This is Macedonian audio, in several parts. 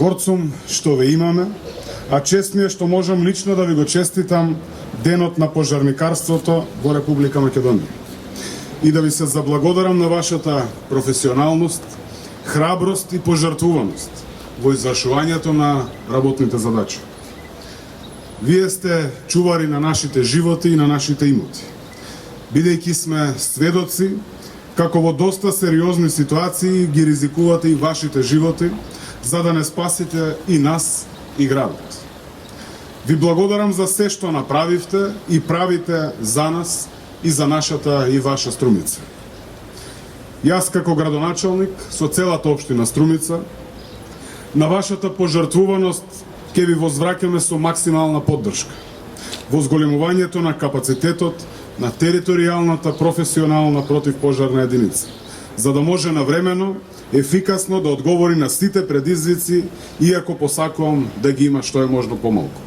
Горд сум што ве имаме, а чест ми е што можам лично да ви го честитам денот на пожарникарството во Република Македонија. И да ви се заблагодарам на вашата професионалност, храброст и пожртвуваност во извршувањето на работните задачи. Вие сте чувари на нашите животи и на нашите имоти, бидејќи сме сведоци како во доста сериозни ситуации ги ризикувате и вашите животи, за да не спасите и нас и градот. Ви благодарам за се што направивте и правите за нас и за нашата и ваша Струмица. Јас како градоначалник со целата општина Струмица на вашата пожртвуваност ќе ви возвраќаме со максимална поддршка во зголемувањето на капацитетот на територијалната професионална противпожарна единица, за да може навремено, ефикасно да одговори на сите предизвици, иако посакувам да ги има што е можно помалку.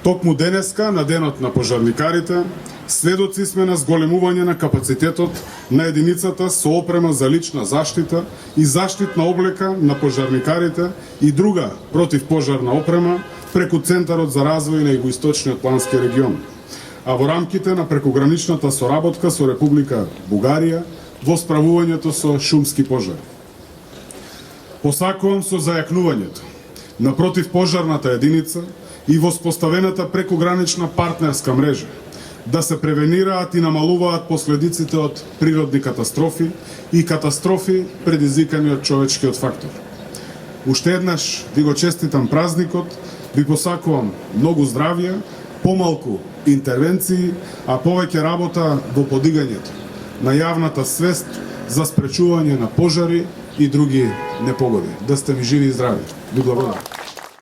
Токму денеска, на денот на пожарникарите, сведоци сме на зголемување на капацитетот на единицата со опрема за лична заштита и заштитна облека на пожарникарите и друга противпожарна опрема преку Центарот за развој на Југоисточниот плански регион, а во рамките на прекограничната соработка со Република Бугарија во справувањето со шумски пожари. Посакувам со зајакнувањето на противпожарната единица и воспоставената прекогранична партнерска мрежа да се превенираат и намалуваат последиците од природни катастрофи и катастрофи предизвикани од човечкиот фактор. Уште еднаш ви го честитам празникот, ви посакувам многу здравје, помалку интервенции, а повеќе работа во подигањето на јавната свест за спречување на пожари и други непогоди. Да сте ми живи и здрави. Ви благодарам.